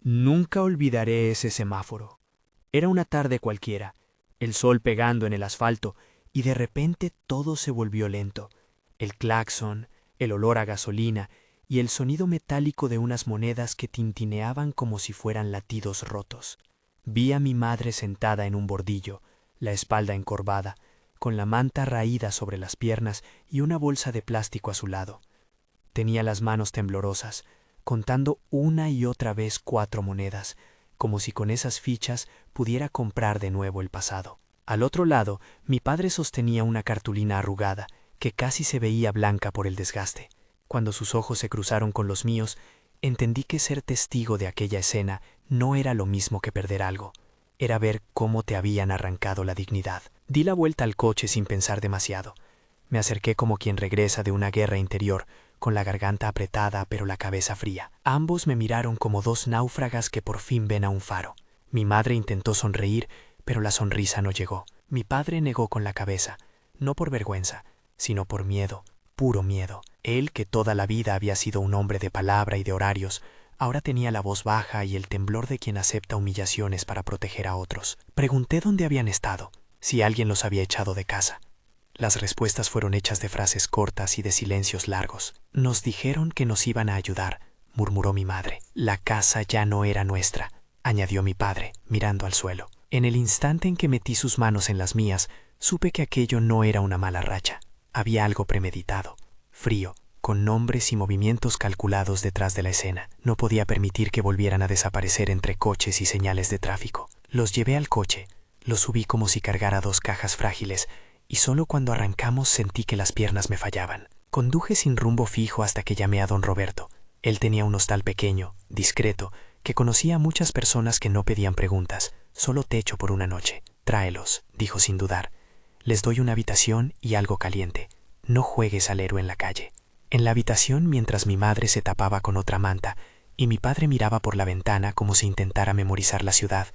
Nunca olvidaré ese semáforo. Era una tarde cualquiera, el sol pegando en el asfalto, y de repente todo se volvió lento. El claxon, el olor a gasolina y el sonido metálico de unas monedas que tintineaban como si fueran latidos rotos. Vi a mi madre sentada en un bordillo, la espalda encorvada, con la manta raída sobre las piernas y una bolsa de plástico a su lado. Tenía las manos temblorosas, contando una y otra vez 4 monedas, como si con esas fichas pudiera comprar de nuevo el pasado. Al otro lado, mi padre sostenía una cartulina arrugada, que casi se veía blanca por el desgaste. Cuando sus ojos se cruzaron con los míos, entendí que ser testigo de aquella escena no era lo mismo que perder algo. Era ver cómo te habían arrancado la dignidad. Di la vuelta al coche sin pensar demasiado. Me acerqué como quien regresa de una guerra interior, con la garganta apretada pero la cabeza fría. Ambos me miraron como 2 náufragas que por fin ven a un faro. Mi madre intentó sonreír, pero la sonrisa no llegó. Mi padre negó con la cabeza, no por vergüenza, sino por miedo, puro miedo. Él, que toda la vida había sido un hombre de palabra y de horarios, ahora tenía la voz baja y el temblor de quien acepta humillaciones para proteger a otros. Pregunté dónde habían estado, si alguien los había echado de casa. Las respuestas fueron hechas de frases cortas y de silencios largos. Nos dijeron que nos iban a ayudar, murmuró mi madre. La casa ya no era nuestra, añadió mi padre, mirando al suelo. En el instante en que metí sus manos en las mías, supe que aquello no era una mala racha. Había algo premeditado, frío, con nombres y movimientos calculados detrás de la escena. No podía permitir que volvieran a desaparecer entre coches y señales de tráfico. Los llevé al coche, los subí como si cargara 2 cajas frágiles, y solo cuando arrancamos sentí que las piernas me fallaban. Conduje sin rumbo fijo hasta que llamé a don Roberto. Él tenía un hostal pequeño, discreto, que conocía a muchas personas que no pedían preguntas, solo techo por una noche. Tráelos, dijo sin dudar. Les doy una habitación y algo caliente. No juegues al héroe en la calle. En la habitación, mientras mi madre se tapaba con otra manta y mi padre miraba por la ventana como si intentara memorizar la ciudad,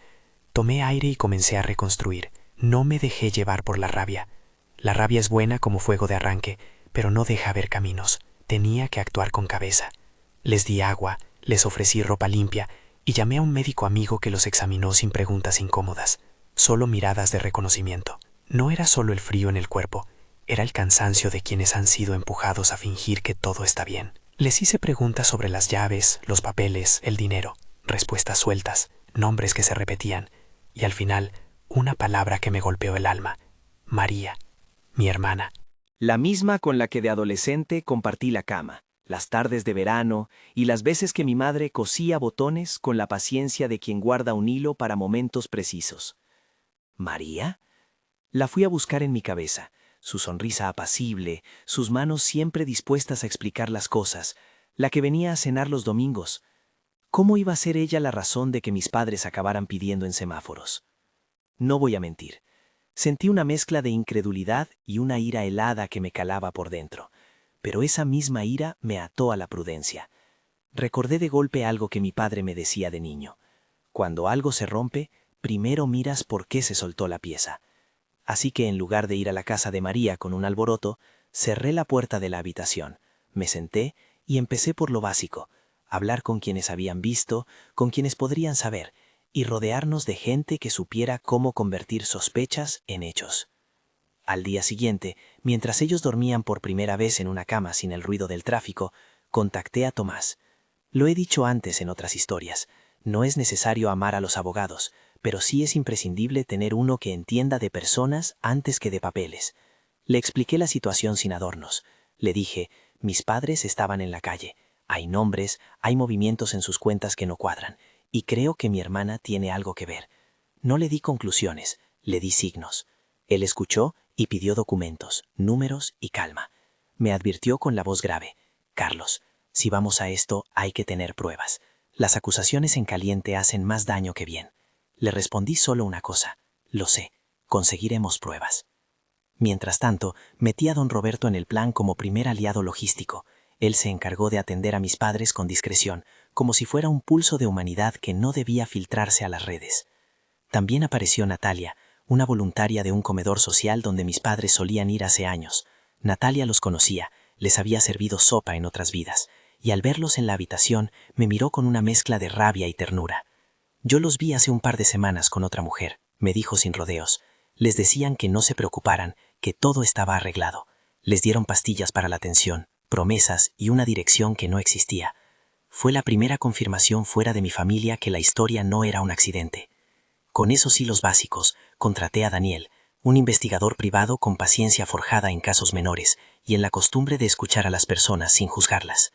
tomé aire y comencé a reconstruir. No me dejé llevar por la rabia. La rabia es buena como fuego de arranque, pero no deja ver caminos. Tenía que actuar con cabeza. Les di agua, les ofrecí ropa limpia y llamé a un médico amigo que los examinó sin preguntas incómodas, solo miradas de reconocimiento. No era solo el frío en el cuerpo, era el cansancio de quienes han sido empujados a fingir que todo está bien. Les hice preguntas sobre las llaves, los papeles, el dinero, respuestas sueltas, nombres que se repetían, y al final, una palabra que me golpeó el alma: María, mi hermana. La misma con la que de adolescente compartí la cama, las tardes de verano y las veces que mi madre cosía botones con la paciencia de quien guarda un hilo para momentos precisos. ¿María? La fui a buscar en mi cabeza, su sonrisa apacible, sus manos siempre dispuestas a explicar las cosas, la que venía a cenar los domingos. ¿Cómo iba a ser ella la razón de que mis padres acabaran pidiendo en semáforos? No voy a mentir. Sentí una mezcla de incredulidad y una ira helada que me calaba por dentro, pero esa misma ira me ató a la prudencia. Recordé de golpe algo que mi padre me decía de niño. Cuando algo se rompe, primero miras por qué se soltó la pieza. Así que en lugar de ir a la casa de María con un alboroto, cerré la puerta de la habitación, me senté y empecé por lo básico: hablar con quienes habían visto, con quienes podrían saber, y rodearnos de gente que supiera cómo convertir sospechas en hechos. Al día siguiente, mientras ellos dormían por primera vez en una cama sin el ruido del tráfico, contacté a Tomás. Lo he dicho antes en otras historias, no es necesario amar a los abogados, pero sí es imprescindible tener uno que entienda de personas antes que de papeles. Le expliqué la situación sin adornos. Le dije: mis padres estaban en la calle, hay nombres, hay movimientos en sus cuentas que no cuadran, y creo que mi hermana tiene algo que ver. No le di conclusiones, le di signos. Él escuchó y pidió documentos, números y calma. Me advirtió con la voz grave: Carlos, si vamos a esto hay que tener pruebas. Las acusaciones en caliente hacen más daño que bien. Le respondí solo una cosa: lo sé, conseguiremos pruebas. Mientras tanto, metí a don Roberto en el plan como primer aliado logístico. Él se encargó de atender a mis padres con discreción, como si fuera un pulso de humanidad que no debía filtrarse a las redes. También apareció Natalia, una voluntaria de un comedor social donde mis padres solían ir hace años. Natalia los conocía, les había servido sopa en otras vidas, y al verlos en la habitación me miró con una mezcla de rabia y ternura. Yo los vi hace un par de semanas con otra mujer, me dijo sin rodeos. Les decían que no se preocuparan, que todo estaba arreglado. Les dieron pastillas para la tensión, promesas y una dirección que no existía. Fue la primera confirmación fuera de mi familia que la historia no era un accidente. Con esos hilos básicos, contraté a Daniel, un investigador privado con paciencia forjada en casos menores y en la costumbre de escuchar a las personas sin juzgarlas.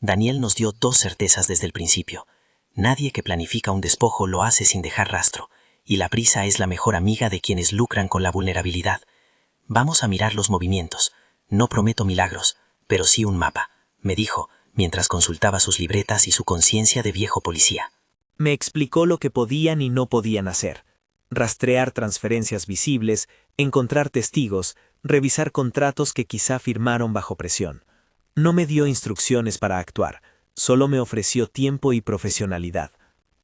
Daniel nos dio 2 certezas desde el principio. Nadie que planifica un despojo lo hace sin dejar rastro, y la prisa es la mejor amiga de quienes lucran con la vulnerabilidad. Vamos a mirar los movimientos. No prometo milagros, pero sí un mapa, me dijo, mientras consultaba sus libretas y su conciencia de viejo policía. Me explicó lo que podían y no podían hacer. Rastrear transferencias visibles, encontrar testigos, revisar contratos que quizá firmaron bajo presión. No me dio instrucciones para actuar, solo me ofreció tiempo y profesionalidad.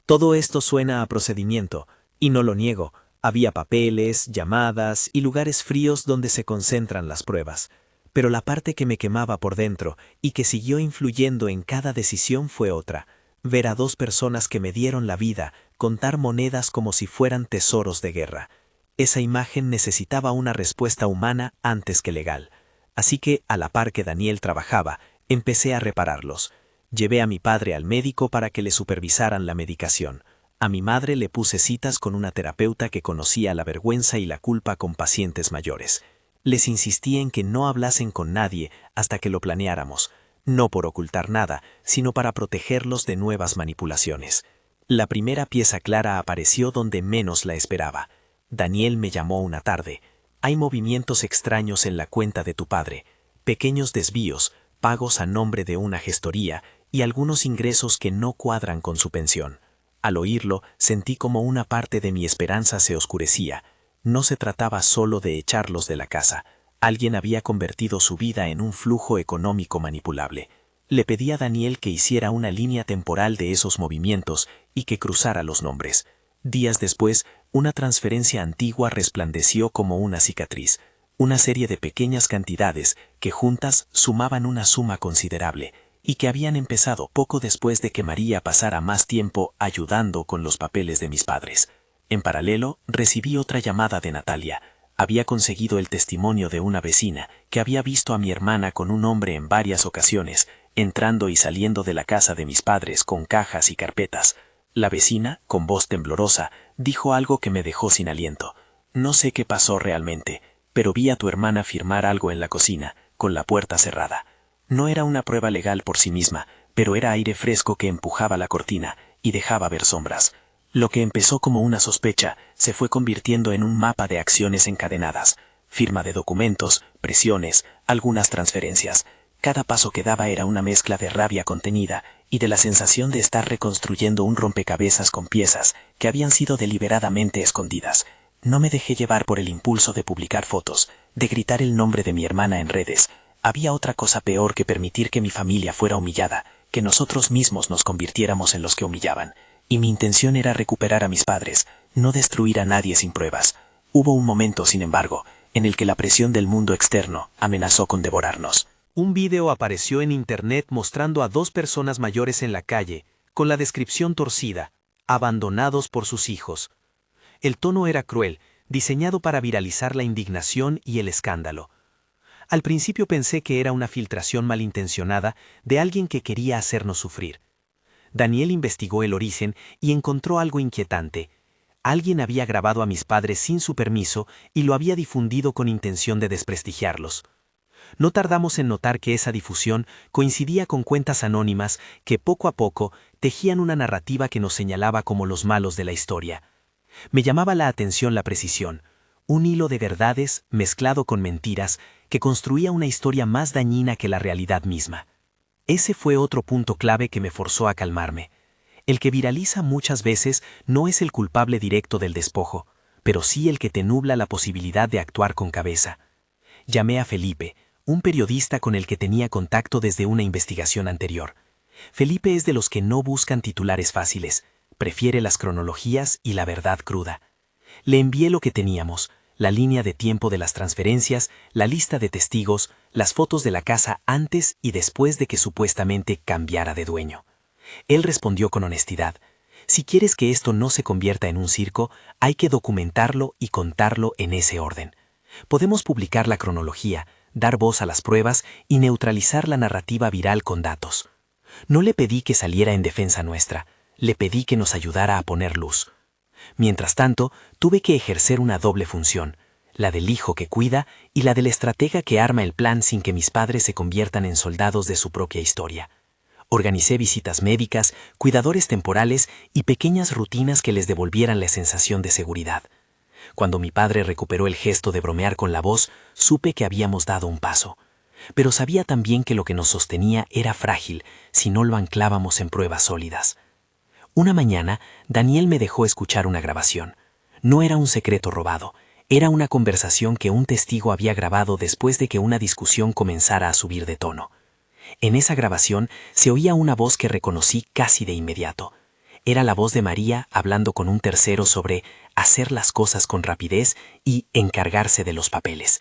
Todo esto suena a procedimiento, y no lo niego, había papeles, llamadas y lugares fríos donde se concentran las pruebas. Pero la parte que me quemaba por dentro y que siguió influyendo en cada decisión fue otra. Ver a 2 personas que me dieron la vida, contar monedas como si fueran tesoros de guerra. Esa imagen necesitaba una respuesta humana antes que legal. Así que, a la par que Daniel trabajaba, empecé a repararlos. Llevé a mi padre al médico para que le supervisaran la medicación. A mi madre le puse citas con una terapeuta que conocía la vergüenza y la culpa con pacientes mayores. Les insistí en que no hablasen con nadie hasta que lo planeáramos, no por ocultar nada, sino para protegerlos de nuevas manipulaciones. La primera pieza clara apareció donde menos la esperaba. Daniel me llamó una tarde. Hay movimientos extraños en la cuenta de tu padre, pequeños desvíos, pagos a nombre de una gestoría y algunos ingresos que no cuadran con su pensión. Al oírlo, sentí como una parte de mi esperanza se oscurecía. No se trataba solo de echarlos de la casa. Alguien había convertido su vida en un flujo económico manipulable. Le pedí a Daniel que hiciera una línea temporal de esos movimientos y que cruzara los nombres. Días después, una transferencia antigua resplandeció como una cicatriz. Una serie de pequeñas cantidades que juntas sumaban una suma considerable y que habían empezado poco después de que María pasara más tiempo ayudando con los papeles de mis padres. En paralelo, recibí otra llamada de Natalia. Había conseguido el testimonio de una vecina que había visto a mi hermana con un hombre en varias ocasiones, entrando y saliendo de la casa de mis padres con cajas y carpetas. La vecina, con voz temblorosa, dijo algo que me dejó sin aliento. No sé qué pasó realmente, pero vi a tu hermana firmar algo en la cocina, con la puerta cerrada. No era una prueba legal por sí misma, pero era aire fresco que empujaba la cortina y dejaba ver sombras. Lo que empezó como una sospecha se fue convirtiendo en un mapa de acciones encadenadas, firma de documentos, presiones, algunas transferencias. Cada paso que daba era una mezcla de rabia contenida y de la sensación de estar reconstruyendo un rompecabezas con piezas que habían sido deliberadamente escondidas. No me dejé llevar por el impulso de publicar fotos, de gritar el nombre de mi hermana en redes. Había otra cosa peor que permitir que mi familia fuera humillada, que nosotros mismos nos convirtiéramos en los que humillaban. Y mi intención era recuperar a mis padres, no destruir a nadie sin pruebas. Hubo un momento, sin embargo, en el que la presión del mundo externo amenazó con devorarnos. Un video apareció en internet mostrando a 2 personas mayores en la calle, con la descripción torcida, abandonados por sus hijos. El tono era cruel, diseñado para viralizar la indignación y el escándalo. Al principio pensé que era una filtración malintencionada de alguien que quería hacernos sufrir. Daniel investigó el origen y encontró algo inquietante. Alguien había grabado a mis padres sin su permiso y lo había difundido con intención de desprestigiarlos. No tardamos en notar que esa difusión coincidía con cuentas anónimas que poco a poco tejían una narrativa que nos señalaba como los malos de la historia. Me llamaba la atención la precisión, un hilo de verdades mezclado con mentiras que construía una historia más dañina que la realidad misma. Ese fue otro punto clave que me forzó a calmarme. El que viraliza muchas veces no es el culpable directo del despojo, pero sí el que te nubla la posibilidad de actuar con cabeza. Llamé a Felipe, un periodista con el que tenía contacto desde una investigación anterior. Felipe es de los que no buscan titulares fáciles, prefiere las cronologías y la verdad cruda. Le envié lo que teníamos, la línea de tiempo de las transferencias, la lista de testigos, las fotos de la casa antes y después de que supuestamente cambiara de dueño. Él respondió con honestidad: si quieres que esto no se convierta en un circo, hay que documentarlo y contarlo en ese orden. Podemos publicar la cronología, dar voz a las pruebas y neutralizar la narrativa viral con datos. No le pedí que saliera en defensa nuestra, le pedí que nos ayudara a poner luz. Mientras tanto, tuve que ejercer una doble función, la del hijo que cuida y la del estratega que arma el plan sin que mis padres se conviertan en soldados de su propia historia. Organicé visitas médicas, cuidadores temporales y pequeñas rutinas que les devolvieran la sensación de seguridad. Cuando mi padre recuperó el gesto de bromear con la voz, supe que habíamos dado un paso. Pero sabía también que lo que nos sostenía era frágil si no lo anclábamos en pruebas sólidas. Una mañana, Daniel me dejó escuchar una grabación. No era un secreto robado, era una conversación que un testigo había grabado después de que una discusión comenzara a subir de tono. En esa grabación se oía una voz que reconocí casi de inmediato. Era la voz de María hablando con un tercero sobre hacer las cosas con rapidez y encargarse de los papeles.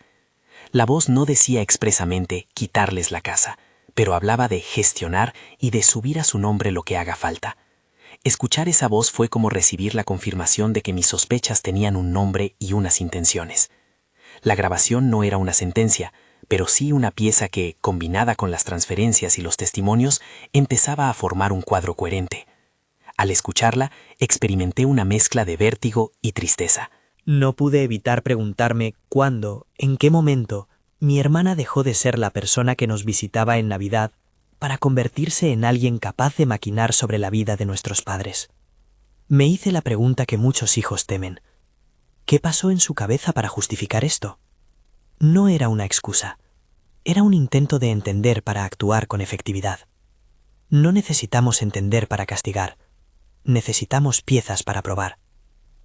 La voz no decía expresamente quitarles la casa, pero hablaba de gestionar y de subir a su nombre lo que haga falta. Escuchar esa voz fue como recibir la confirmación de que mis sospechas tenían un nombre y unas intenciones. La grabación no era una sentencia, pero sí una pieza que, combinada con las transferencias y los testimonios, empezaba a formar un cuadro coherente. Al escucharla, experimenté una mezcla de vértigo y tristeza. No pude evitar preguntarme cuándo, en qué momento, mi hermana dejó de ser la persona que nos visitaba en Navidad para convertirse en alguien capaz de maquinar sobre la vida de nuestros padres. Me hice la pregunta que muchos hijos temen. ¿Qué pasó en su cabeza para justificar esto? No era una excusa. Era un intento de entender para actuar con efectividad. No necesitamos entender para castigar. Necesitamos piezas para probar.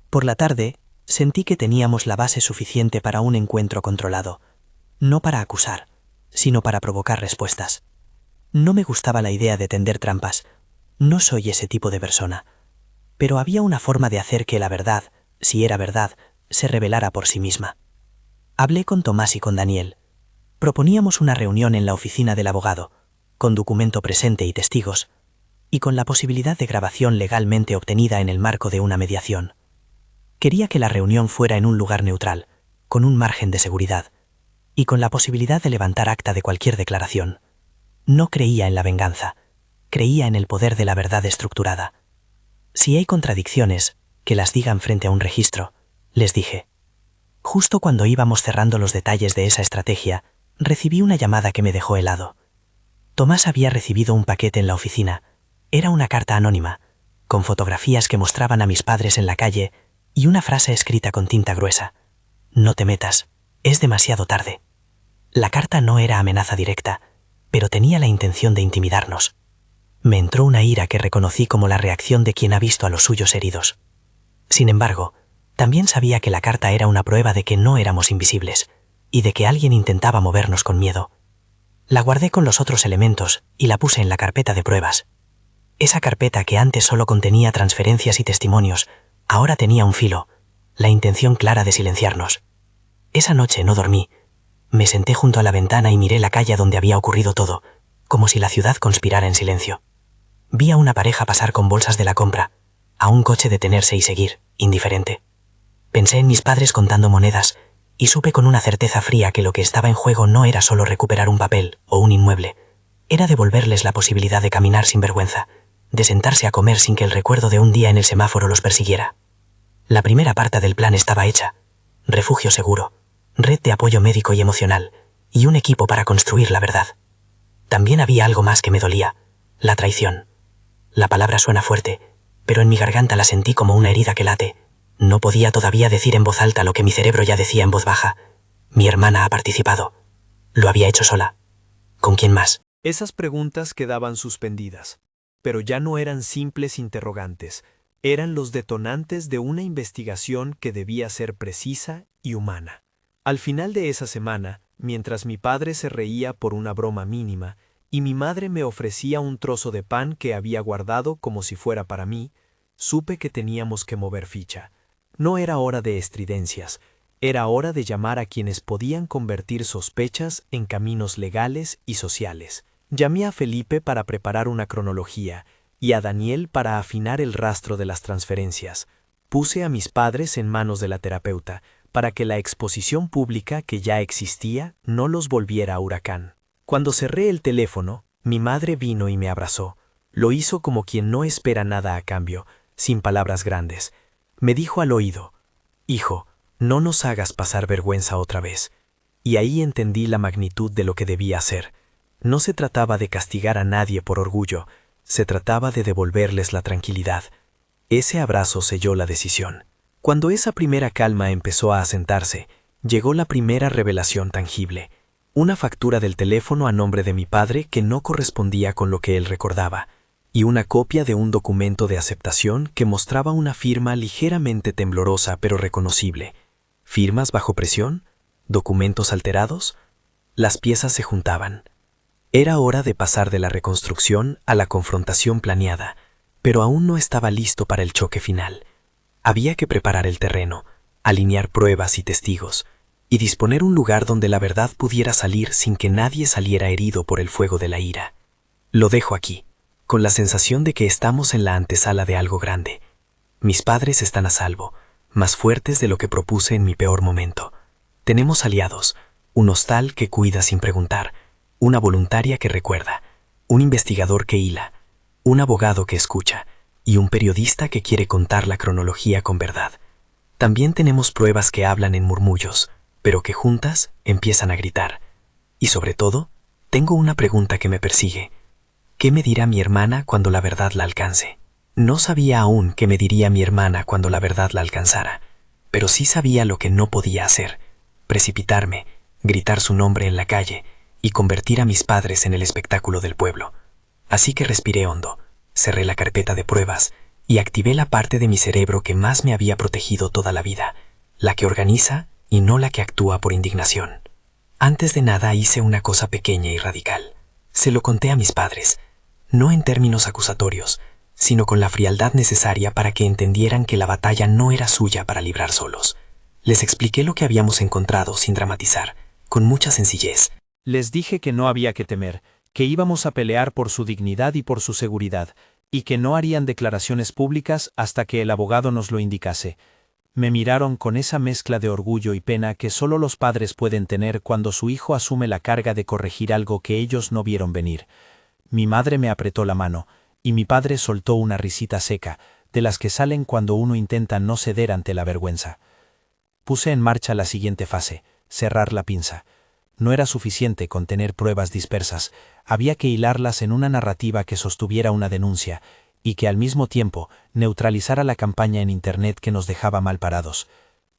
Por la tarde, sentí que teníamos la base suficiente para un encuentro controlado, no para acusar, sino para provocar respuestas. No me gustaba la idea de tender trampas, no soy ese tipo de persona, pero había una forma de hacer que la verdad, si era verdad, se revelara por sí misma. Hablé con Tomás y con Daniel. Proponíamos una reunión en la oficina del abogado, con documento presente y testigos, y con la posibilidad de grabación legalmente obtenida en el marco de una mediación. Quería que la reunión fuera en un lugar neutral, con un margen de seguridad, y con la posibilidad de levantar acta de cualquier declaración. No creía en la venganza, creía en el poder de la verdad estructurada. Si hay contradicciones, que las digan frente a un registro, les dije. Justo cuando íbamos cerrando los detalles de esa estrategia, recibí una llamada que me dejó helado. Tomás había recibido un paquete en la oficina. Era una carta anónima, con fotografías que mostraban a mis padres en la calle y una frase escrita con tinta gruesa. No te metas, es demasiado tarde. La carta no era amenaza directa, pero tenía la intención de intimidarnos. Me entró una ira que reconocí como la reacción de quien ha visto a los suyos heridos. Sin embargo, también sabía que la carta era una prueba de que no éramos invisibles y de que alguien intentaba movernos con miedo. La guardé con los otros elementos y la puse en la carpeta de pruebas. Esa carpeta que antes solo contenía transferencias y testimonios, ahora tenía un filo, la intención clara de silenciarnos. Esa noche no dormí. Me senté junto a la ventana y miré la calle donde había ocurrido todo, como si la ciudad conspirara en silencio. Vi a una pareja pasar con bolsas de la compra, a un coche detenerse y seguir, indiferente. Pensé en mis padres contando monedas y supe con una certeza fría que lo que estaba en juego no era solo recuperar un papel o un inmueble, era devolverles la posibilidad de caminar sin vergüenza, de sentarse a comer sin que el recuerdo de un día en el semáforo los persiguiera. La primera parte del plan estaba hecha: refugio seguro, red de apoyo médico y emocional, y un equipo para construir la verdad. También había algo más que me dolía: la traición. La palabra suena fuerte, pero en mi garganta la sentí como una herida que late. No podía todavía decir en voz alta lo que mi cerebro ya decía en voz baja. Mi hermana ha participado. Lo había hecho sola. ¿Con quién más? Esas preguntas quedaban suspendidas, pero ya no eran simples interrogantes, eran los detonantes de una investigación que debía ser precisa y humana. Al final de esa semana, mientras mi padre se reía por una broma mínima y mi madre me ofrecía un trozo de pan que había guardado como si fuera para mí, supe que teníamos que mover ficha. No era hora de estridencias, Era hora de llamar a quienes podían convertir sospechas en caminos legales y sociales. Llamé a Felipe para preparar una cronología y a Daniel para afinar el rastro de las transferencias. Puse a mis padres en manos de la terapeuta para que la exposición pública que ya existía no los volviera a huracán. Cuando cerré el teléfono, mi madre vino y me abrazó. Lo hizo como quien no espera nada a cambio, sin palabras grandes. Me dijo al oído: «Hijo, no nos hagas pasar vergüenza otra vez». Y ahí entendí la magnitud de lo que debía hacer. No se trataba de castigar a nadie por orgullo, se trataba de devolverles la tranquilidad. Ese abrazo selló la decisión. Cuando esa primera calma empezó a asentarse, llegó la primera revelación tangible. Una factura del teléfono a nombre de mi padre que no correspondía con lo que él recordaba, y una copia de un documento de aceptación que mostraba una firma ligeramente temblorosa pero reconocible. ¿Firmas bajo presión? ¿Documentos alterados? Las piezas se juntaban. Era hora de pasar de la reconstrucción a la confrontación planeada, pero aún no estaba listo para el choque final. Había que preparar el terreno, alinear pruebas y testigos, y disponer un lugar donde la verdad pudiera salir sin que nadie saliera herido por el fuego de la ira. Lo dejo aquí, con la sensación de que estamos en la antesala de algo grande. Mis padres están a salvo, más fuertes de lo que propuse en mi peor momento. Tenemos aliados, un hostal que cuida sin preguntar, una voluntaria que recuerda, un investigador que hila, un abogado que escucha y un periodista que quiere contar la cronología con verdad. También tenemos pruebas que hablan en murmullos, pero que juntas empiezan a gritar. Y sobre todo, tengo una pregunta que me persigue. ¿Qué me dirá mi hermana cuando la verdad la alcance? No sabía aún qué me diría mi hermana cuando la verdad la alcanzara, pero sí sabía lo que no podía hacer: precipitarme, gritar su nombre en la calle y convertir a mis padres en el espectáculo del pueblo. Así que respiré hondo, cerré la carpeta de pruebas y activé la parte de mi cerebro que más me había protegido toda la vida, la que organiza y no la que actúa por indignación. Antes de nada hice una cosa pequeña y radical. Se lo conté a mis padres, no en términos acusatorios, sino con la frialdad necesaria para que entendieran que la batalla no era suya para librar solos. Les expliqué lo que habíamos encontrado sin dramatizar, con mucha sencillez. Les dije que no había que temer, que íbamos a pelear por su dignidad y por su seguridad, y que no harían declaraciones públicas hasta que el abogado nos lo indicase. Me miraron con esa mezcla de orgullo y pena que solo los padres pueden tener cuando su hijo asume la carga de corregir algo que ellos no vieron venir. Mi madre me apretó la mano, y mi padre soltó una risita seca, de las que salen cuando uno intenta no ceder ante la vergüenza. Puse en marcha la siguiente fase: cerrar la pinza. No era suficiente con tener pruebas dispersas, había que hilarlas en una narrativa que sostuviera una denuncia, y que al mismo tiempo neutralizara la campaña en Internet que nos dejaba mal parados.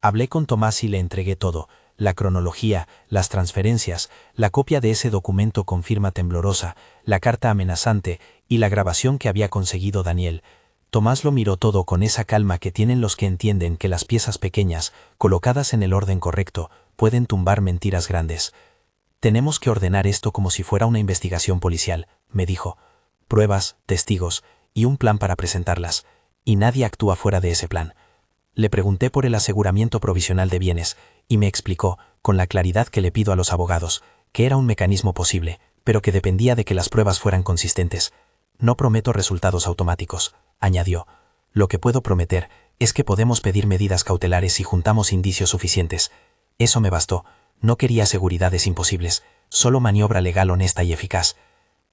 Hablé con Tomás y le entregué todo: la cronología, las transferencias, la copia de ese documento con firma temblorosa, la carta amenazante y la grabación que había conseguido Daniel. Tomás lo miró todo con esa calma que tienen los que entienden que las piezas pequeñas, colocadas en el orden correcto, pueden tumbar mentiras grandes. «Tenemos que ordenar esto como si fuera una investigación policial», me dijo. «Pruebas, testigos y un plan para presentarlas, y nadie actúa fuera de ese plan». Le pregunté por el aseguramiento provisional de bienes, y me explicó, con la claridad que le pido a los abogados, que era un mecanismo posible, pero que dependía de que las pruebas fueran consistentes. «No prometo resultados automáticos», añadió. «Lo que puedo prometer es que podemos pedir medidas cautelares si juntamos indicios suficientes». Eso me bastó. No quería seguridades imposibles, solo maniobra legal honesta y eficaz.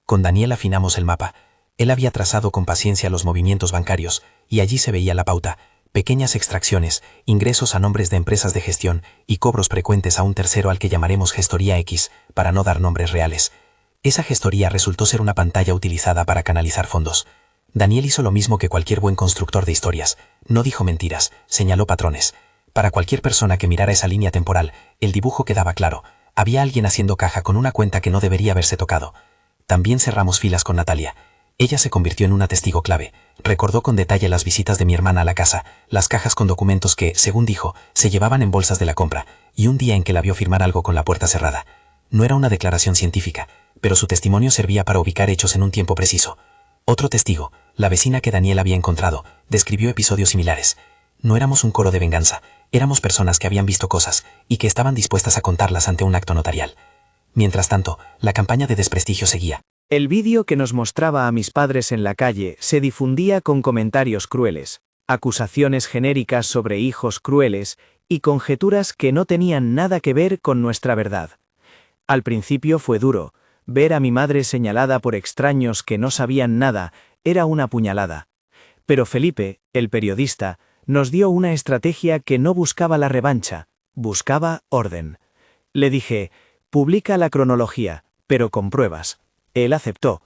Con Daniel afinamos el mapa. Él había trazado con paciencia los movimientos bancarios, y allí se veía la pauta: pequeñas extracciones, ingresos a nombres de empresas de gestión y cobros frecuentes a un tercero al que llamaremos Gestoría X, para no dar nombres reales. Esa gestoría resultó ser una pantalla utilizada para canalizar fondos. Daniel hizo lo mismo que cualquier buen constructor de historias. No dijo mentiras, señaló patrones. Para cualquier persona que mirara esa línea temporal, el dibujo quedaba claro: había alguien haciendo caja con una cuenta que no debería haberse tocado. También cerramos filas con Natalia. Ella se convirtió en una testigo clave. Recordó con detalle las visitas de mi hermana a la casa, las cajas con documentos que, según dijo, se llevaban en bolsas de la compra, y un día en que la vio firmar algo con la puerta cerrada. No era una declaración científica, pero su testimonio servía para ubicar hechos en un tiempo preciso. Otro testigo, la vecina que Daniel había encontrado, describió episodios similares. No éramos un coro de venganza, Éramos personas que habían visto cosas y que estaban dispuestas a contarlas ante un acto notarial. Mientras tanto, la campaña de desprestigio seguía. El vídeo que nos mostraba a mis padres en la calle se difundía con comentarios crueles, acusaciones genéricas sobre hijos crueles y conjeturas que no tenían nada que ver con nuestra verdad. Al principio fue duro. Ver a mi madre señalada por extraños que no sabían nada era una puñalada. Pero Felipe, el periodista, nos dio una estrategia que no buscaba la revancha, buscaba orden. Le dije, publica la cronología, pero con pruebas. Él aceptó.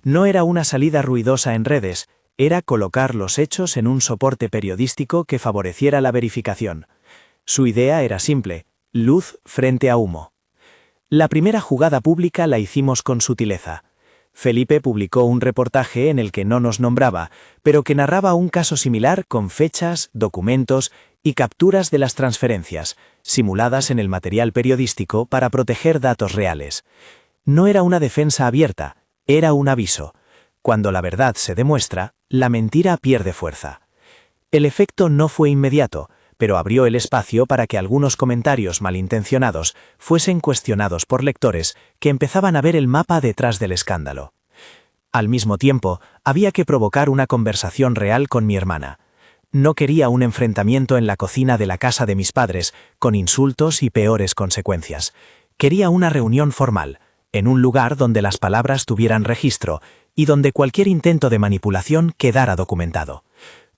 No era una salida ruidosa en redes, era colocar los hechos en un soporte periodístico que favoreciera la verificación. Su idea era simple, luz frente a humo. La primera jugada pública la hicimos con sutileza. Felipe publicó un reportaje en el que no nos nombraba, pero que narraba un caso similar con fechas, documentos y capturas de las transferencias, simuladas en el material periodístico para proteger datos reales. No era una defensa abierta, era un aviso. Cuando la verdad se demuestra, la mentira pierde fuerza. El efecto no fue inmediato, pero abrió el espacio para que algunos comentarios malintencionados fuesen cuestionados por lectores que empezaban a ver el mapa detrás del escándalo. Al mismo tiempo, había que provocar una conversación real con mi hermana. No quería un enfrentamiento en la cocina de la casa de mis padres, con insultos y peores consecuencias. Quería una reunión formal, en un lugar donde las palabras tuvieran registro y donde cualquier intento de manipulación quedara documentado.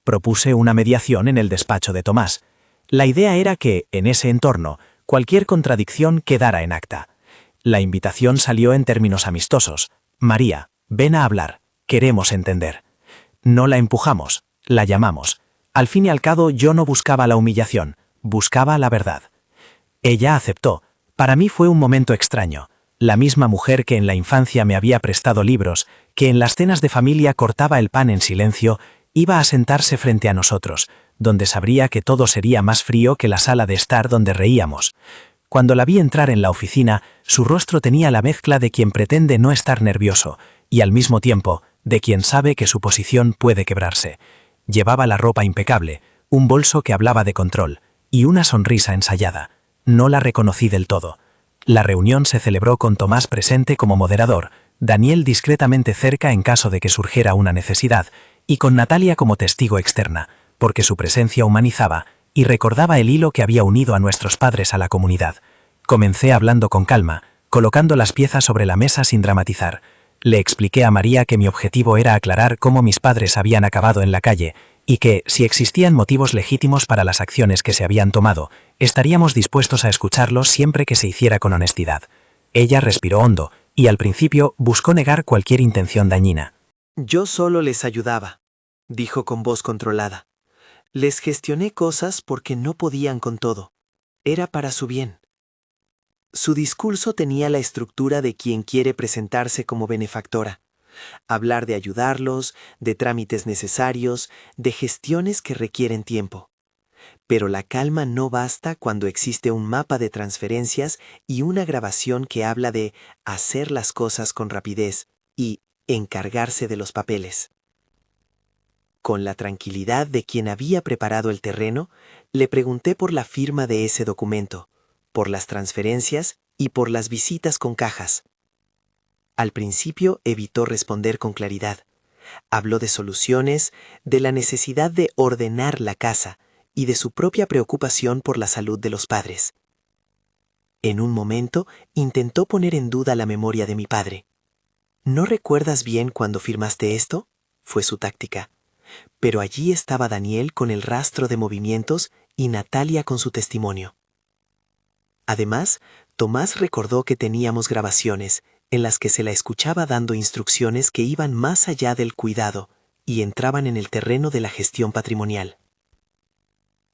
Propuse una mediación en el despacho de Tomás. La idea era que, en ese entorno, cualquier contradicción quedara en acta. La invitación salió en términos amistosos. María, ven a hablar, queremos entender. No la empujamos, la llamamos. Al fin y al cabo yo no buscaba la humillación, buscaba la verdad. Ella aceptó. Para mí fue un momento extraño. La misma mujer que en la infancia me había prestado libros, que en las cenas de familia cortaba el pan en silencio, iba a sentarse frente a nosotros, donde sabría que todo sería más frío que la sala de estar donde reíamos. Cuando la vi entrar en la oficina, su rostro tenía la mezcla de quien pretende no estar nervioso, y al mismo tiempo, de quien sabe que su posición puede quebrarse. Llevaba la ropa impecable, un bolso que hablaba de control, y una sonrisa ensayada. No la reconocí del todo. La reunión se celebró con Tomás presente como moderador, Daniel discretamente cerca en caso de que surgiera una necesidad, y con Natalia como testigo externa, porque su presencia humanizaba y recordaba el hilo que había unido a nuestros padres a la comunidad. Comencé hablando con calma, colocando las piezas sobre la mesa sin dramatizar. Le expliqué a María que mi objetivo era aclarar cómo mis padres habían acabado en la calle y que, si existían motivos legítimos para las acciones que se habían tomado, estaríamos dispuestos a escucharlos siempre que se hiciera con honestidad. Ella respiró hondo y al principio buscó negar cualquier intención dañina. Yo solo les ayudaba, dijo con voz controlada. Les gestioné cosas porque no podían con todo. Era para su bien. Su discurso tenía la estructura de quien quiere presentarse como benefactora. Hablar de ayudarlos, de trámites necesarios, de gestiones que requieren tiempo. Pero la calma no basta cuando existe un mapa de transferencias y una grabación que habla de hacer las cosas con rapidez y encargarse de los papeles. Con la tranquilidad de quien había preparado el terreno, le pregunté por la firma de ese documento, por las transferencias y por las visitas con cajas. Al principio evitó responder con claridad. Habló de soluciones, de la necesidad de ordenar la casa y de su propia preocupación por la salud de los padres. En un momento intentó poner en duda la memoria de mi padre. ¿No recuerdas bien cuando firmaste esto? Fue su táctica. Pero allí estaba Daniel con el rastro de movimientos y Natalia con su testimonio. Además, Tomás recordó que teníamos grabaciones en las que se la escuchaba dando instrucciones que iban más allá del cuidado y entraban en el terreno de la gestión patrimonial.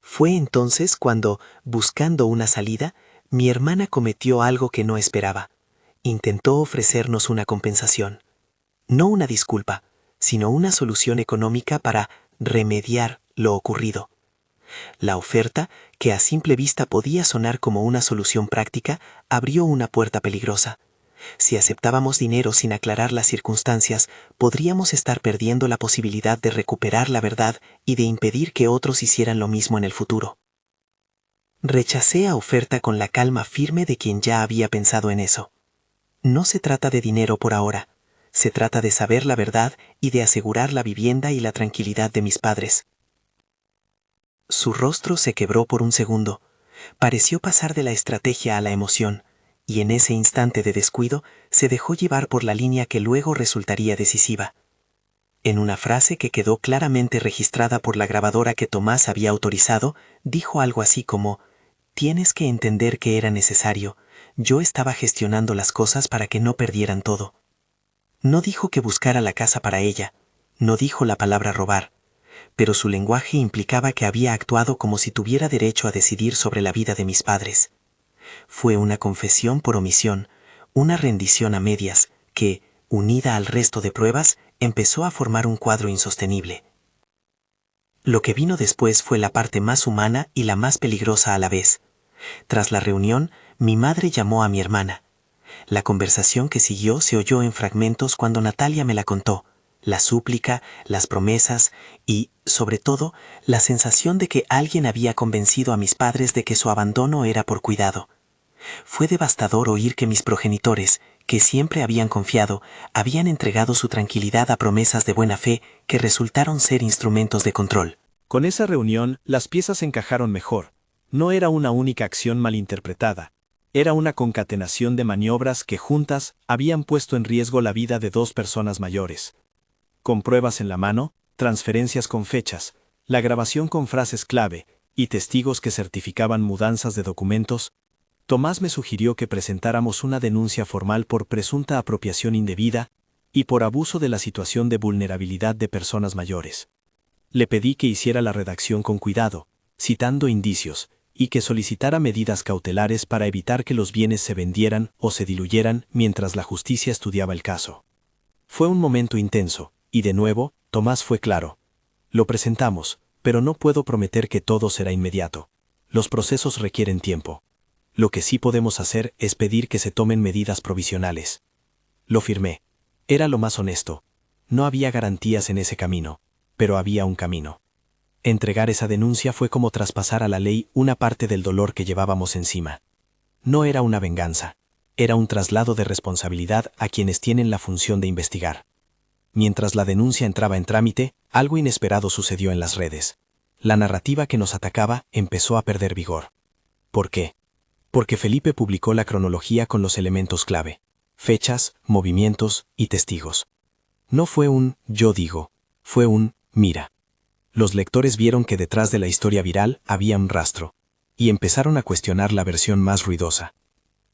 Fue entonces cuando, buscando una salida, mi hermana cometió algo que no esperaba. Intentó ofrecernos una compensación. No una disculpa, sino una solución económica para remediar lo ocurrido. La oferta, que a simple vista podía sonar como una solución práctica, abrió una puerta peligrosa. Si aceptábamos dinero sin aclarar las circunstancias, podríamos estar perdiendo la posibilidad de recuperar la verdad y de impedir que otros hicieran lo mismo en el futuro. Rechacé a oferta con la calma firme de quien ya había pensado en eso. No se trata de dinero por ahora. Se trata de saber la verdad y de asegurar la vivienda y la tranquilidad de mis padres. Su rostro se quebró por un segundo. Pareció pasar de la estrategia a la emoción, y en ese instante de descuido se dejó llevar por la línea que luego resultaría decisiva. En una frase que quedó claramente registrada por la grabadora que Tomás había autorizado, dijo algo así como: «Tienes que entender que era necesario. Yo estaba gestionando las cosas para que no perdieran todo». No dijo que buscara la casa para ella, no dijo la palabra robar, pero su lenguaje implicaba que había actuado como si tuviera derecho a decidir sobre la vida de mis padres. Fue una confesión por omisión, una rendición a medias que, unida al resto de pruebas, empezó a formar un cuadro insostenible. Lo que vino después fue la parte más humana y la más peligrosa a la vez. Tras la reunión, mi madre llamó a mi hermana. La conversación que siguió se oyó en fragmentos cuando Natalia me la contó. La súplica, las promesas y, sobre todo, la sensación de que alguien había convencido a mis padres de que su abandono era por cuidado. Fue devastador oír que mis progenitores, que siempre habían confiado, habían entregado su tranquilidad a promesas de buena fe que resultaron ser instrumentos de control. Con esa reunión, las piezas encajaron mejor. No era una única acción malinterpretada. Era una concatenación de maniobras que juntas habían puesto en riesgo la vida de dos personas mayores. Con pruebas en la mano, transferencias con fechas, la grabación con frases clave y testigos que certificaban mudanzas de documentos, Tomás me sugirió que presentáramos una denuncia formal por presunta apropiación indebida y por abuso de la situación de vulnerabilidad de personas mayores. Le pedí que hiciera la redacción con cuidado, citando indicios, y que solicitara medidas cautelares para evitar que los bienes se vendieran o se diluyeran mientras la justicia estudiaba el caso. Fue un momento intenso, y de nuevo, Tomás fue claro. Lo presentamos, pero no puedo prometer que todo será inmediato. Los procesos requieren tiempo. Lo que sí podemos hacer es pedir que se tomen medidas provisionales. Lo firmé. Era lo más honesto. No había garantías en ese camino, pero había un camino. Entregar esa denuncia fue como traspasar a la ley una parte del dolor que llevábamos encima. No era una venganza, era un traslado de responsabilidad a quienes tienen la función de investigar. Mientras la denuncia entraba en trámite, algo inesperado sucedió en las redes. La narrativa que nos atacaba empezó a perder vigor. ¿Por qué? Porque Felipe publicó la cronología con los elementos clave: fechas, movimientos y testigos. No fue un «yo digo», fue un «mira». Los lectores vieron que detrás de la historia viral había un rastro, y empezaron a cuestionar la versión más ruidosa.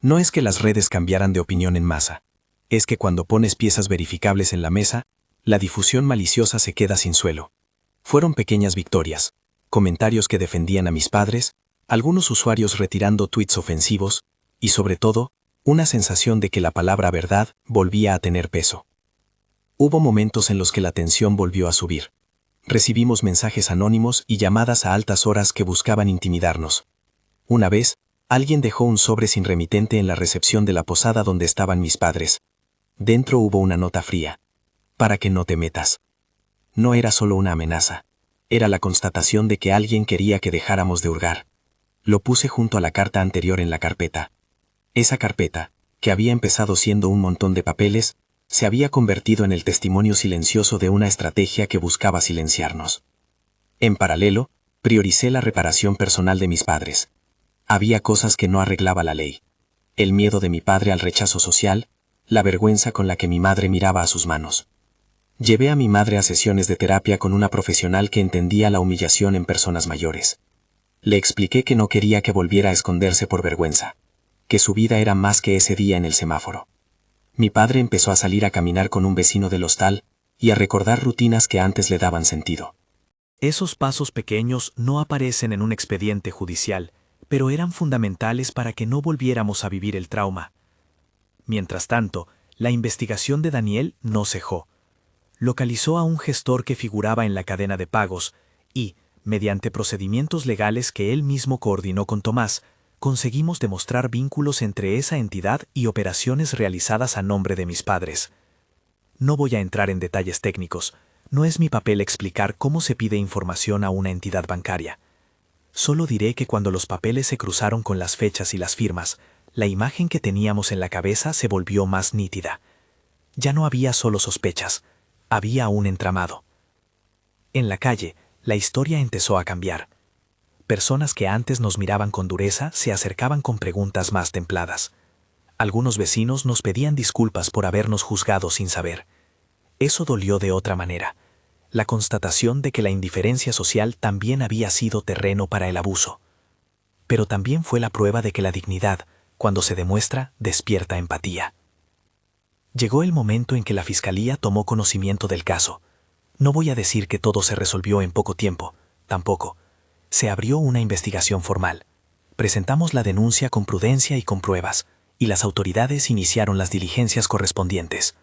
No es que las redes cambiaran de opinión en masa, es que cuando pones piezas verificables en la mesa, la difusión maliciosa se queda sin suelo. Fueron pequeñas victorias, comentarios que defendían a mis padres, algunos usuarios retirando tweets ofensivos, y sobre todo, una sensación de que la palabra verdad volvía a tener peso. Hubo momentos en los que la tensión volvió a subir. Recibimos mensajes anónimos y llamadas a altas horas que buscaban intimidarnos. Una vez, alguien dejó un sobre sin remitente en la recepción de la posada donde estaban mis padres. Dentro hubo una nota fría: «Para que no te metas». No era solo una amenaza, era la constatación de que alguien quería que dejáramos de hurgar. Lo puse junto a la carta anterior en la carpeta. Esa carpeta, que había empezado siendo un montón de papeles, se había convertido en el testimonio silencioso de una estrategia que buscaba silenciarnos. En paralelo, prioricé la reparación personal de mis padres. Había cosas que no arreglaba la ley. El miedo de mi padre al rechazo social, la vergüenza con la que mi madre miraba a sus manos. Llevé a mi madre a sesiones de terapia con una profesional que entendía la humillación en personas mayores. Le expliqué que no quería que volviera a esconderse por vergüenza, que su vida era más que ese día en el semáforo. Mi padre empezó a salir a caminar con un vecino del hostal y a recordar rutinas que antes le daban sentido. Esos pasos pequeños no aparecen en un expediente judicial, pero eran fundamentales para que no volviéramos a vivir el trauma. Mientras tanto, la investigación de Daniel no cejó. Localizó a un gestor que figuraba en la cadena de pagos y, mediante procedimientos legales que él mismo coordinó con Tomás, conseguimos demostrar vínculos entre esa entidad y operaciones realizadas a nombre de mis padres. No voy a entrar en detalles técnicos, no es mi papel explicar cómo se pide información a una entidad bancaria. Solo diré que cuando los papeles se cruzaron con las fechas y las firmas, la imagen que teníamos en la cabeza se volvió más nítida. Ya no había solo sospechas, había un entramado. En la calle, la historia empezó a cambiar. Personas que antes nos miraban con dureza se acercaban con preguntas más templadas. Algunos vecinos nos pedían disculpas por habernos juzgado sin saber. Eso dolió de otra manera. La constatación de que la indiferencia social también había sido terreno para el abuso. Pero también fue la prueba de que la dignidad, cuando se demuestra, despierta empatía. Llegó el momento en que la Fiscalía tomó conocimiento del caso. No voy a decir que todo se resolvió en poco tiempo, tampoco. Se abrió una investigación formal. Presentamos la denuncia con prudencia y con pruebas, y las autoridades iniciaron las diligencias correspondientes.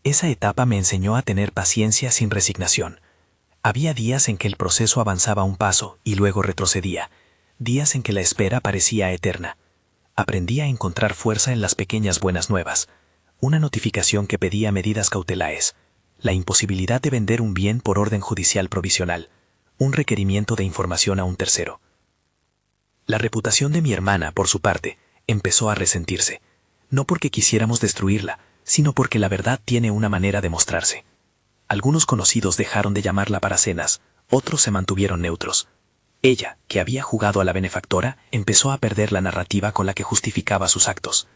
Esa etapa me enseñó a tener paciencia sin resignación. Había días en que el proceso avanzaba un paso y luego retrocedía, días en que la espera parecía eterna. Aprendí a encontrar fuerza en las pequeñas buenas nuevas. Una notificación que pedía medidas cautelares, la imposibilidad de vender un bien por orden judicial provisional, un requerimiento de información a un tercero. La reputación de mi hermana, por su parte, empezó a resentirse, no porque quisiéramos destruirla, sino porque la verdad tiene una manera de mostrarse. Algunos conocidos dejaron de llamarla para cenas, otros se mantuvieron neutros. Ella, que había jugado a la benefactora, empezó a perder la narrativa con la que justificaba sus actos.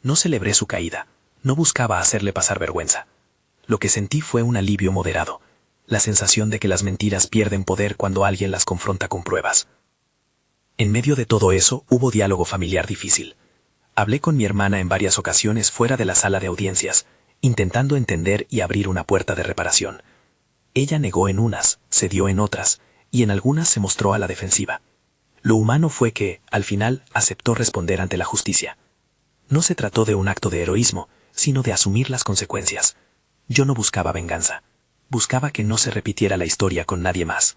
No celebré su caída, no buscaba hacerle pasar vergüenza. Lo que sentí fue un alivio moderado, la sensación de que las mentiras pierden poder cuando alguien las confronta con pruebas. En medio de todo eso hubo diálogo familiar difícil. Hablé con mi hermana en varias ocasiones fuera de la sala de audiencias, intentando entender y abrir una puerta de reparación. Ella negó en unas, cedió en otras, y en algunas se mostró a la defensiva. Lo humano fue que, al final, aceptó responder ante la justicia. No se trató de un acto de heroísmo, sino de asumir las consecuencias. Yo no buscaba venganza. Buscaba que no se repitiera la historia con nadie más.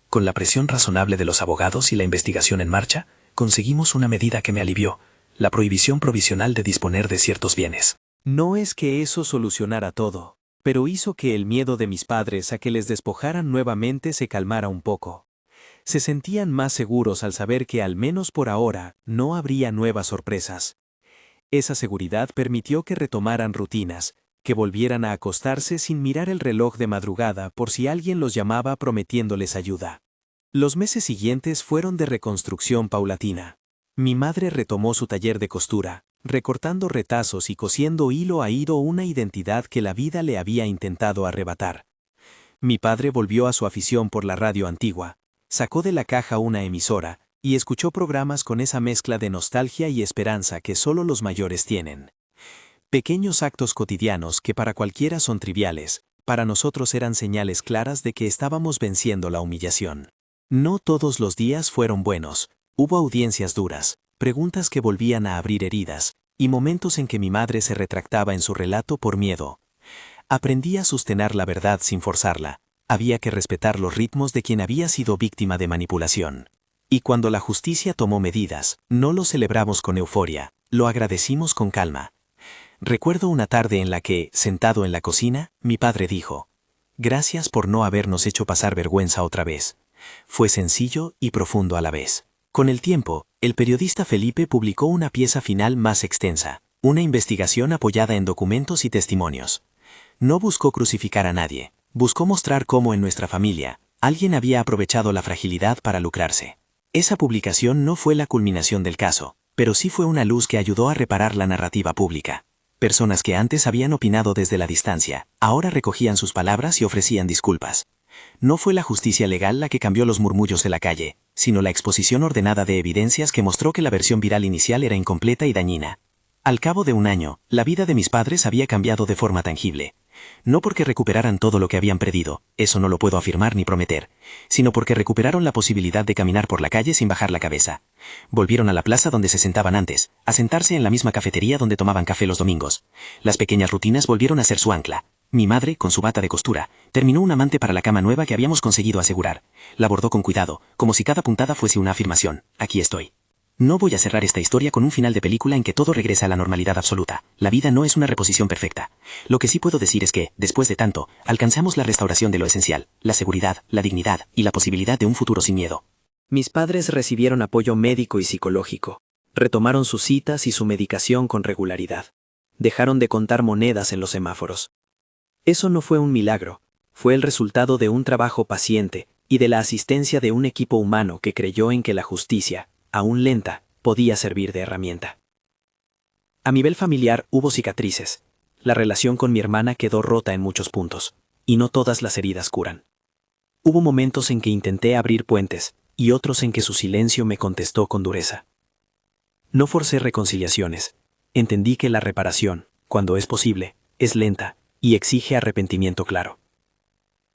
Con la presión razonable de los abogados y la investigación en marcha, conseguimos una medida que me alivió, la prohibición provisional de disponer de ciertos bienes. No es que eso solucionara todo, pero hizo que el miedo de mis padres a que les despojaran nuevamente se calmara un poco. Se sentían más seguros al saber que al menos por ahora no habría nuevas sorpresas. Esa seguridad permitió que retomaran rutinas, que volvieran a acostarse sin mirar el reloj de madrugada por si alguien los llamaba prometiéndoles ayuda. Los meses siguientes fueron de reconstrucción paulatina. Mi madre retomó su taller de costura, recortando retazos y cosiendo hilo a hilo una identidad que la vida le había intentado arrebatar. Mi padre volvió a su afición por la radio antigua, sacó de la caja una emisora y escuchó programas con esa mezcla de nostalgia y esperanza que solo los mayores tienen. Pequeños actos cotidianos que para cualquiera son triviales, para nosotros eran señales claras de que estábamos venciendo la humillación. No todos los días fueron buenos. Hubo audiencias duras, preguntas que volvían a abrir heridas, y momentos en que mi madre se retractaba en su relato por miedo. Aprendí a sostener la verdad sin forzarla. Había que respetar los ritmos de quien había sido víctima de manipulación. Y cuando la justicia tomó medidas, no lo celebramos con euforia, lo agradecimos con calma. Recuerdo una tarde en la que, sentado en la cocina, mi padre dijo: «Gracias por no habernos hecho pasar vergüenza otra vez». Fue sencillo y profundo a la vez. Con el tiempo, el periodista Felipe publicó una pieza final más extensa, una investigación apoyada en documentos y testimonios. No buscó crucificar a nadie, buscó mostrar cómo en nuestra familia, alguien había aprovechado la fragilidad para lucrarse. Esa publicación no fue la culminación del caso, pero sí fue una luz que ayudó a reparar la narrativa pública. Personas que antes habían opinado desde la distancia, ahora recogían sus palabras y ofrecían disculpas. No fue la justicia legal la que cambió los murmullos de la calle, sino la exposición ordenada de evidencias que mostró que la versión viral inicial era incompleta y dañina. Al cabo de un año, la vida de mis padres había cambiado de forma tangible. No porque recuperaran todo lo que habían perdido, eso no lo puedo afirmar ni prometer, sino porque recuperaron la posibilidad de caminar por la calle sin bajar la cabeza. Volvieron a la plaza donde se sentaban antes, a sentarse en la misma cafetería donde tomaban café los domingos. Las pequeñas rutinas volvieron a ser su ancla. Mi madre, con su bata de costura, terminó un amante para la cama nueva que habíamos conseguido asegurar. La bordó con cuidado, como si cada puntada fuese una afirmación. Aquí estoy. No voy a cerrar esta historia con un final de película en que todo regresa a la normalidad absoluta. La vida no es una reposición perfecta. Lo que sí puedo decir es que, después de tanto, alcanzamos la restauración de lo esencial, la seguridad, la dignidad y la posibilidad de un futuro sin miedo. Mis padres recibieron apoyo médico y psicológico. Retomaron sus citas y su medicación con regularidad. Dejaron de contar monedas en los semáforos. Eso no fue un milagro, fue el resultado de un trabajo paciente y de la asistencia de un equipo humano que creyó en que la justicia, aún lenta, podía servir de herramienta. A nivel familiar hubo cicatrices. La relación con mi hermana quedó rota en muchos puntos, y no todas las heridas curan. Hubo momentos en que intenté abrir puentes, y otros en que su silencio me contestó con dureza. No forcé reconciliaciones. Entendí que la reparación, cuando es posible, es lenta y exige arrepentimiento claro.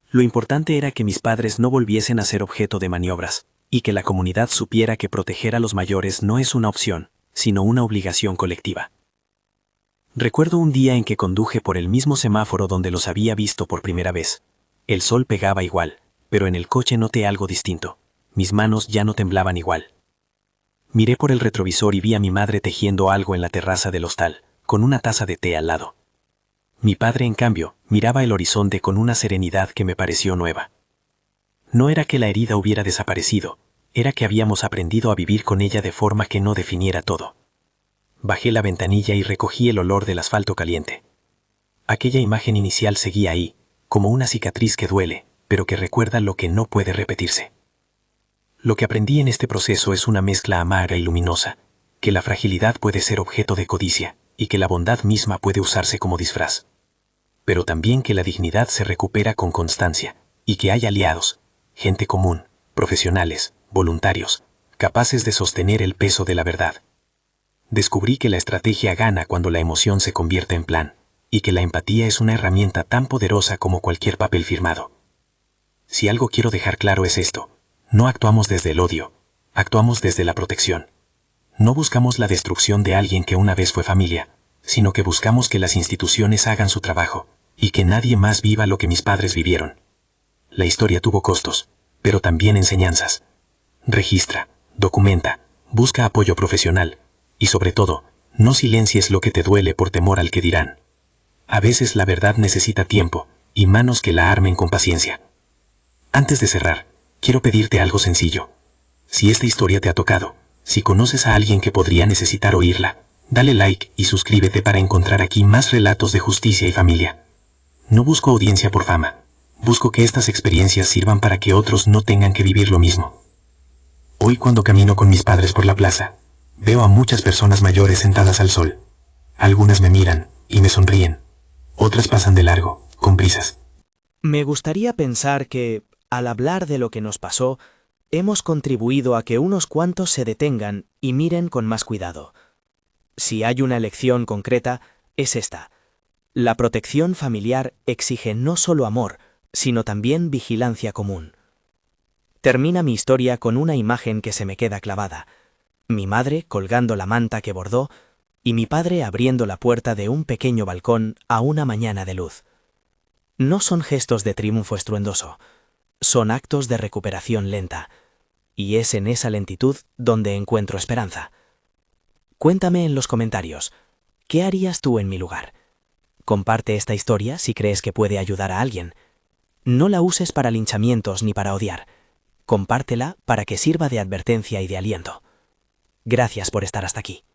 Lo importante era que mis padres no volviesen a ser objeto de maniobras, y que la comunidad supiera que proteger a los mayores no es una opción, sino una obligación colectiva. Recuerdo un día en que conduje por el mismo semáforo donde los había visto por primera vez. El sol pegaba igual, pero en el coche noté algo distinto. Mis manos ya no temblaban igual. Miré por el retrovisor y vi a mi madre tejiendo algo en la terraza del hostal, con una taza de té al lado. Mi padre, en cambio, miraba el horizonte con una serenidad que me pareció nueva. No era que la herida hubiera desaparecido, era que habíamos aprendido a vivir con ella de forma que no definiera todo. Bajé la ventanilla y recogí el olor del asfalto caliente. Aquella imagen inicial seguía ahí, como una cicatriz que duele, pero que recuerda lo que no puede repetirse. Lo que aprendí en este proceso es una mezcla amarga y luminosa, que la fragilidad puede ser objeto de codicia y que la bondad misma puede usarse como disfraz. Pero también que la dignidad se recupera con constancia y que hay aliados, gente común, profesionales, voluntarios, capaces de sostener el peso de la verdad. Descubrí que la estrategia gana cuando la emoción se convierte en plan, y que la empatía es una herramienta tan poderosa como cualquier papel firmado. Si algo quiero dejar claro es esto: no actuamos desde el odio, actuamos desde la protección. No buscamos la destrucción de alguien que una vez fue familia, sino que buscamos que las instituciones hagan su trabajo, y que nadie más viva lo que mis padres vivieron. La historia tuvo costos, pero también enseñanzas. Registra, documenta, busca apoyo profesional, y sobre todo, no silencies lo que te duele por temor al que dirán. A veces la verdad necesita tiempo, y manos que la armen con paciencia. Antes de cerrar, quiero pedirte algo sencillo. Si esta historia te ha tocado, si conoces a alguien que podría necesitar oírla, dale like y suscríbete para encontrar aquí más relatos de justicia y familia. No busco audiencia por fama, busco que estas experiencias sirvan para que otros no tengan que vivir lo mismo. Hoy, cuando camino con mis padres por la plaza, veo a muchas personas mayores sentadas al sol. Algunas me miran y me sonríen, otras pasan de largo, con prisas. Me gustaría pensar que, al hablar de lo que nos pasó, hemos contribuido a que unos cuantos se detengan y miren con más cuidado. Si hay una lección concreta, es esta: la protección familiar exige no solo amor, sino también vigilancia común. Termina mi historia con una imagen que se me queda clavada: mi madre colgando la manta que bordó y mi padre abriendo la puerta de un pequeño balcón a una mañana de luz. No son gestos de triunfo estruendoso, son actos de recuperación lenta, y es en esa lentitud donde encuentro esperanza. Cuéntame en los comentarios, ¿qué harías tú en mi lugar? Comparte esta historia si crees que puede ayudar a alguien. No la uses para linchamientos ni para odiar. Compártela para que sirva de advertencia y de aliento. Gracias por estar hasta aquí.